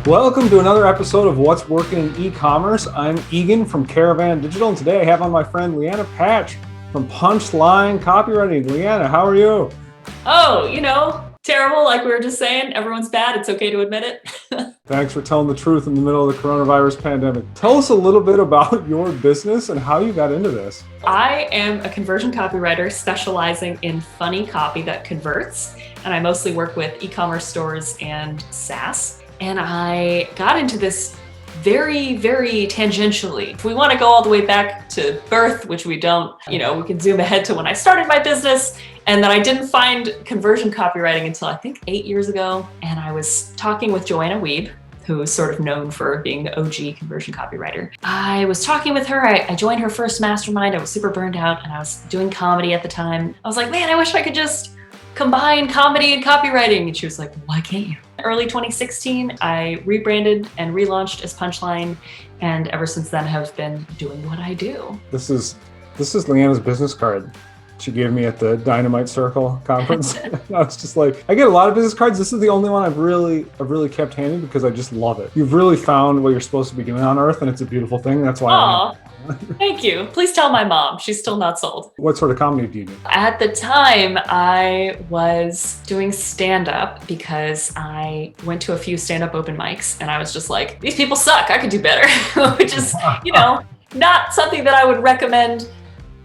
Welcome to another episode of What's Working in E-Commerce. I'm Eagan from Caravan Digital, and today I have on my friend Lianna Patch from Punchline Copywriting. Lianna, how are you? Terrible, like we were just saying. Everyone's bad. It's okay to admit it. Thanks for telling the truth in the middle of the coronavirus pandemic. Tell us a little bit about your business and how you got into this. I am a conversion copywriter specializing in funny copy that converts, and I mostly work with e-commerce stores and SaaS. And I got into this very, very tangentially. If we want to go all the way back to birth, which we don't, we can zoom ahead to when I started my business. And then I didn't find conversion copywriting until I think 8 years ago. And I was talking with Joanna Wiebe, who is sort of known for being the OG conversion copywriter. I was talking with her. I joined her first mastermind. I was super burned out and I was doing comedy at the time. I was like, man, I wish I could just combine comedy and copywriting. And she was like, why can't you? Early 2016, I rebranded and relaunched as Punchline. And ever since then have been doing what I do. This is Leanna's business card she gave me at the Dynamite Circle conference. I was just like, I get a lot of business cards. This is the only one I've really kept handy because I just love it. You've really found what you're supposed to be doing on Earth, and it's a beautiful thing. That's why. Thank you. Please tell my mom. She's still not sold. What sort of comedy do you do? At the time, I was doing stand-up because I went to a few stand-up open mics, and I was just like, these people suck. I could do better, which is, not something that I would recommend,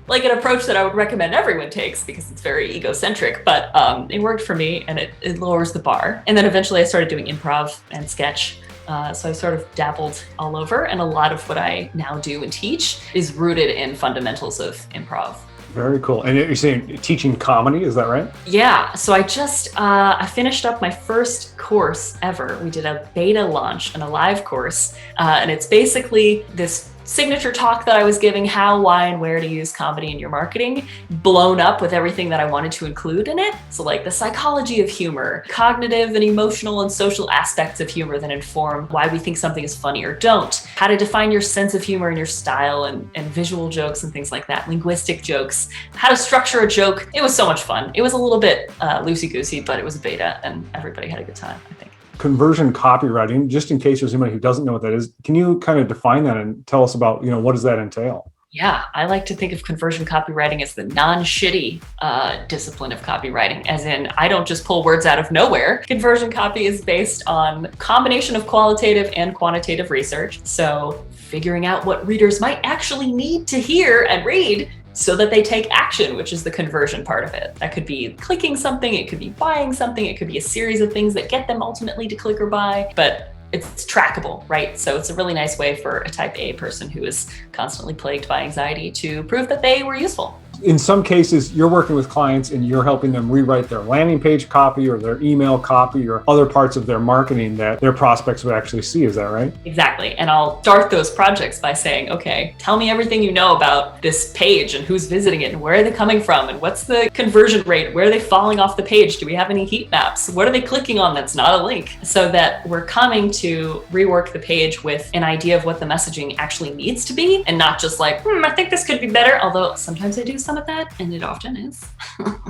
like an approach that I would recommend everyone takes because it's very egocentric, but it worked for me and it lowers the bar. And then eventually I started doing improv and sketch. So I sort of dabbled all over, and a lot of what I now do and teach is rooted in fundamentals of improv. Very cool. And you're saying teaching comedy, is that right? Yeah. So I just, I finished up my first course ever. We did a beta launch and a live course. And it's basically this signature talk that I was giving, how, why, and where to use comedy in your marketing, blown up with everything that I wanted to include in it. So like the psychology of humor, cognitive and emotional and social aspects of humor that inform why we think something is funny or don't, how to define your sense of humor and your style and visual jokes and things like that, linguistic jokes, how to structure a joke. It was so much fun. It was a little bit loosey-goosey, but it was a beta and everybody had a good time, I think. Conversion copywriting, just in case there's anybody who doesn't know what that is, can you kind of define that and tell us about, what does that entail? Yeah, I like to think of conversion copywriting as the non-shitty discipline of copywriting, as in I don't just pull words out of nowhere. Conversion copy is based on a combination of qualitative and quantitative research. So figuring out what readers might actually need to hear and read so that they take action, which is the conversion part of it. That could be clicking something, it could be buying something, it could be a series of things that get them ultimately to click or buy, but it's trackable, right? So it's a really nice way for a type A person who is constantly plagued by anxiety to prove that they were useful. In some cases, you're working with clients and you're helping them rewrite their landing page copy or their email copy or other parts of their marketing that their prospects would actually see. Is that right? Exactly. And I'll start those projects by saying, okay, tell me everything you know about this page and who's visiting it and where are they coming from and what's the conversion rate? Where are they falling off the page? Do we have any heat maps? What are they clicking on that's not a link? So that we're coming to rework the page with an idea of what the messaging actually needs to be and not just like, I think this could be better. Although sometimes I do some of that, and it often is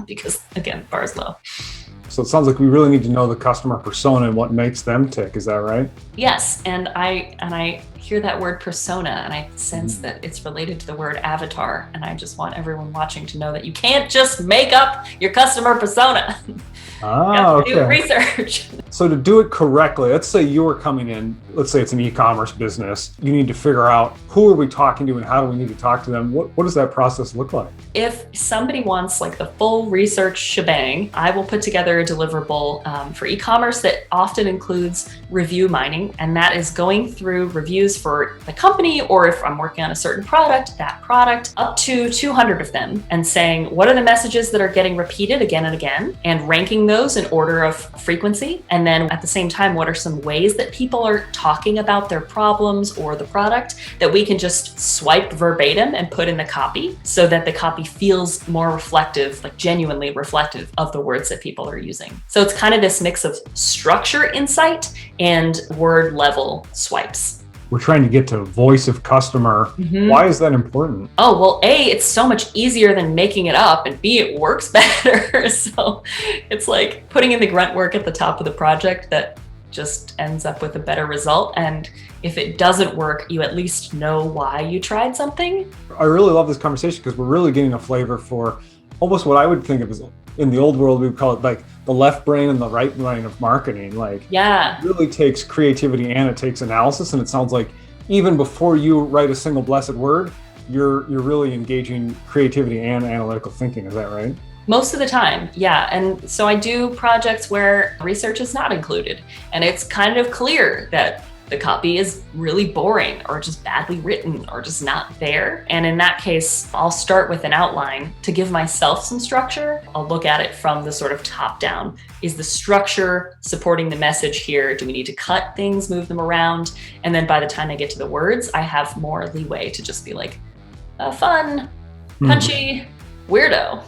because again, bar is low. So it sounds like we really need to know the customer persona and what makes them tick. Is that right? Yes, and I hear that word persona and I sense that it's related to the word avatar, and I just want everyone watching to know that you can't just make up your customer persona. Okay. Do research. So to do it correctly, let's say you are coming in, let's say it's an e-commerce business. You need to figure out who are we talking to and how do we need to talk to them? What does that process look like? If somebody wants like the full research shebang, I will put together a deliverable for e-commerce that often includes review mining. And that is going through reviews for the company, or if I'm working on a certain product, that product, up to 200 of them, and saying, what are the messages that are getting repeated again and again, and ranking those in order of frequency. And then at the same time, what are some ways that people are talking about their problems or the product that we can just swipe verbatim and put in the copy so that the copy feels more reflective, like genuinely reflective of the words that people are using. So it's kind of this mix of structure insight and word level swipes. We're trying to get to voice of customer. Mm-hmm. Why is that important? Oh, well, A, it's so much easier than making it up, and B, it works better. So it's like putting in the grunt work at the top of the project that just ends up with a better result. And if it doesn't work, you at least know why you tried something. I really love this conversation because we're really getting a flavor for almost what I would think of as, in the old world, we would call it like the left brain and the right brain of marketing. Like, yeah, it really takes creativity and it takes analysis. And it sounds like even before you write a single blessed word, you're really engaging creativity and analytical thinking. Is that right? Most of the time, yeah. And so I do projects where research is not included, and it's kind of clear that the copy is really boring or just badly written or just not there. And in that case, I'll start with an outline to give myself some structure. I'll look at it from the sort of top down. Is the structure supporting the message here? Do we need to cut things, move them around? And then by the time I get to the words, I have more leeway to just be like, fun, punchy, weirdo.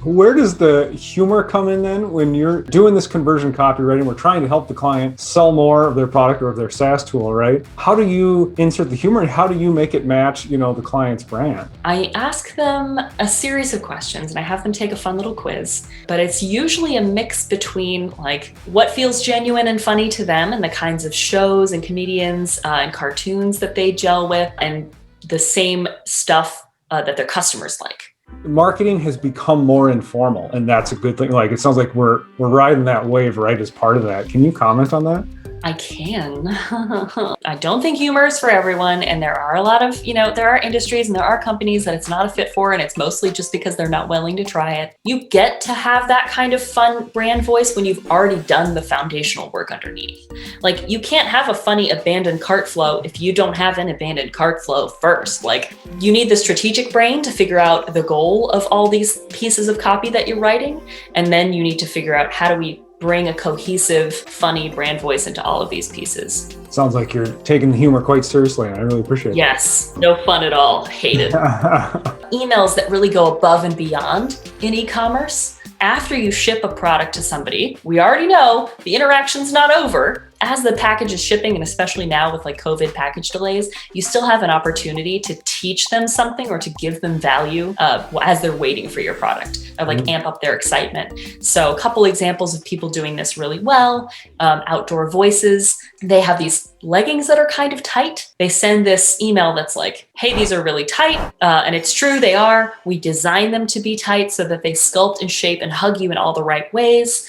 Where does the humor come in then? When you're doing this conversion copywriting, we're trying to help the client sell more of their product or of their SaaS tool, right? How do you insert the humor and how do you make it match, the client's brand? I ask them a series of questions and I have them take a fun little quiz, but it's usually a mix between like what feels genuine and funny to them and the kinds of shows and comedians and cartoons that they gel with, and the same stuff that their customers like. Marketing has become more informal, and that's a good thing. Like, it sounds like we're riding that wave, right, as part of that. Can you comment on that? I can. I don't think humor is for everyone. And there are a lot of, there are industries and there are companies that it's not a fit for, and it's mostly just because they're not willing to try it. You get to have that kind of fun brand voice when you've already done the foundational work underneath. Like, you can't have a funny abandoned cart flow if you don't have an abandoned cart flow first. Like, you need the strategic brain to figure out the goal of all these pieces of copy that you're writing. And then you need to figure out, how do we bring a cohesive, funny brand voice into all of these pieces? Sounds like you're taking the humor quite seriously, and I really appreciate it. Yes, no fun at all. Hate it. Emails that really go above and beyond in e-commerce. After you ship a product to somebody, we already know the interaction's not over. As the package is shipping, and especially now with like COVID package delays, you still have an opportunity to teach them something or to give them value as they're waiting for your product, or like amp up their excitement. So a couple examples of people doing this really well. Outdoor Voices, they have these leggings that are kind of tight. They send this email that's like, hey, these are really tight. And it's true, they are. We design them to be tight so that they sculpt and shape and hug you in all the right ways.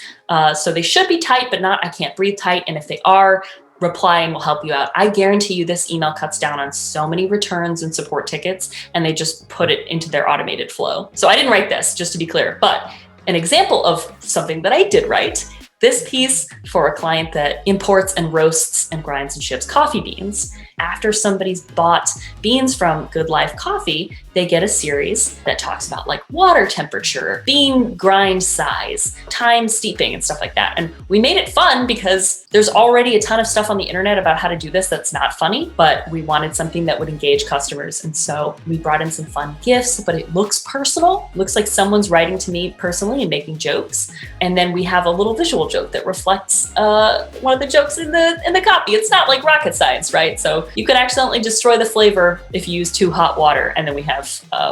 So they should be tight, but not I can't breathe tight. And if they are, reply and we'll help you out. I guarantee you this email cuts down on so many returns and support tickets, and they just put it into their automated flow. So I didn't write this, just to be clear, but an example of something that I did write. This piece for a client that imports and roasts and grinds and ships coffee beans. After somebody's bought beans from Good Life Coffee, they get a series that talks about like water temperature, bean grind size, time steeping, and stuff like that. And we made it fun because there's already a ton of stuff on the internet about how to do this that's not funny, but we wanted something that would engage customers. And so we brought in some fun gifts, but it looks personal. It looks like someone's writing to me personally and making jokes. And then we have a little visual joke that reflects one of the jokes in the copy. It's not like rocket science, right? So you could accidentally destroy the flavor if you use too hot water. And then we have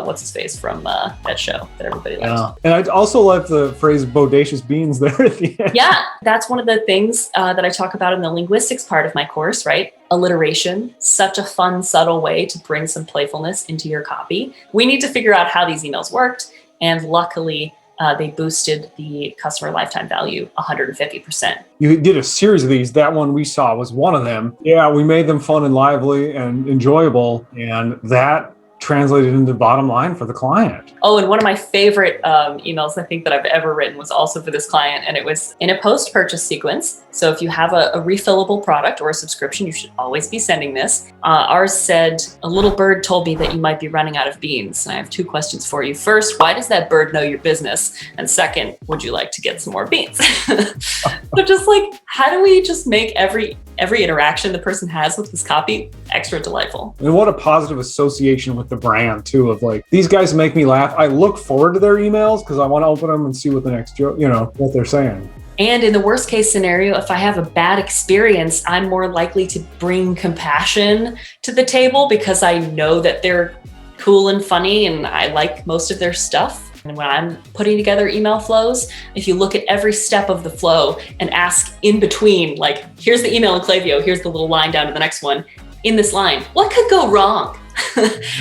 what's his face from that show that everybody likes. Yeah. And I also like the phrase bodacious beans there at the end. Yeah, that's one of the things that I talk about in the linguistics part of my course, right? Alliteration, such a fun, subtle way to bring some playfulness into your copy. We need to figure out how these emails worked. And luckily, they boosted the customer lifetime value 150%. You did a series of these. That one we saw was one of them. Yeah, we made them fun and lively and enjoyable. And that translated into the bottom line for the client. Oh, and one of my favorite emails I think that I've ever written was also for this client, and it was in a post-purchase sequence. So if you have a refillable product or a subscription, you should always be sending this. Ours said, a little bird told me that you might be running out of beans. And I have two questions for you. First, why does that bird know your business? And second, would you like to get some more beans? So just like, how do we just make every interaction the person has with this copy extra delightful? And what a positive association with the brand too, of like, these guys make me laugh. I look forward to their emails because I want to open them and see what the next joke, what they're saying. And in the worst case scenario, if I have a bad experience, I'm more likely to bring compassion to the table because I know that they're cool and funny and I like most of their stuff. And when I'm putting together email flows, if you look at every step of the flow and ask in between, like, here's the email in Klaviyo, here's the little line down to the next one, in this line, what could go wrong?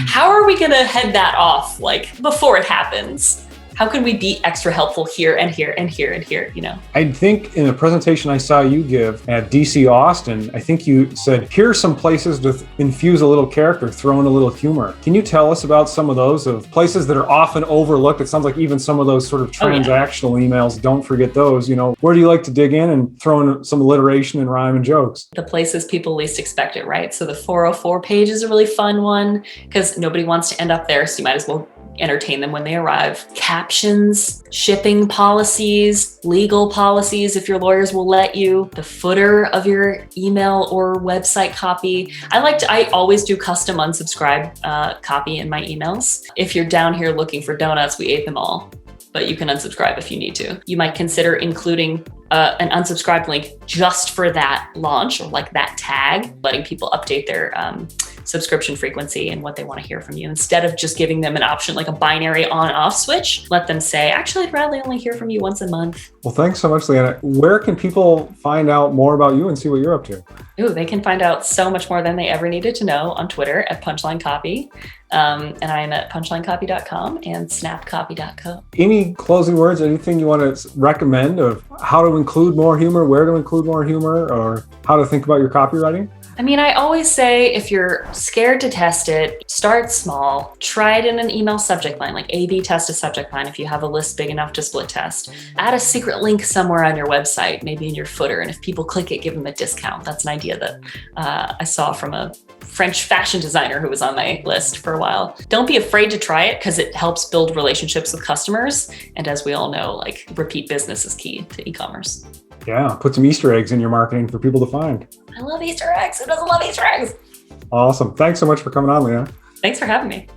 How are we gonna head that off, like, before it happens? How can we be extra helpful here and here and here and here, you know? I think in a presentation I saw you give at DC Austin, I think you said, here's some places to infuse a little character, throw in a little humor. Can you tell us about some of those, of places that are often overlooked? It sounds like even some of those sort of transactional emails, don't forget those, you know. Where do you like to dig in and throw in some alliteration and rhyme and jokes? The places people least expect it, right? So the 404 page is a really fun one because nobody wants to end up there, so you might as well entertain them when they arrive. Captions, shipping policies, legal policies, if your lawyers will let you, the footer of your email or website copy. I always do custom unsubscribe copy in my emails. If you're down here looking for donuts, we ate them all, but you can unsubscribe if you need to. You might consider including an unsubscribe link just for that launch, or like that tag, letting people update their subscription frequency and what they want to hear from you. Instead of just giving them an option like a binary on-off switch, let them say, actually, I'd rather only hear from you once a month. Well, thanks so much, Lianna. Where can people find out more about you and see what you're up to? Ooh, they can find out so much more than they ever needed to know on Twitter at Punchline Copy. And I am at punchlinecopy.com and snapcopy.co. Any closing words, anything you want to recommend of how to include more humor, where to include more humor, or how to think about your copywriting? I mean, I always say if you're scared to test it, start small. Try it in an email subject line, like A/B test a subject line if you have a list big enough to split test. Add a secret link somewhere on your website, maybe in your footer, and if people click it, give them a discount. That's an idea that I saw from a French fashion designer who was on my list for a while. Don't be afraid to try it because it helps build relationships with customers. And as we all know, like, repeat business is key to e-commerce. Yeah, put some Easter eggs in your marketing for people to find. I love Easter eggs. Who doesn't love Easter eggs? Awesome. Thanks so much for coming on, Lianna. Thanks for having me.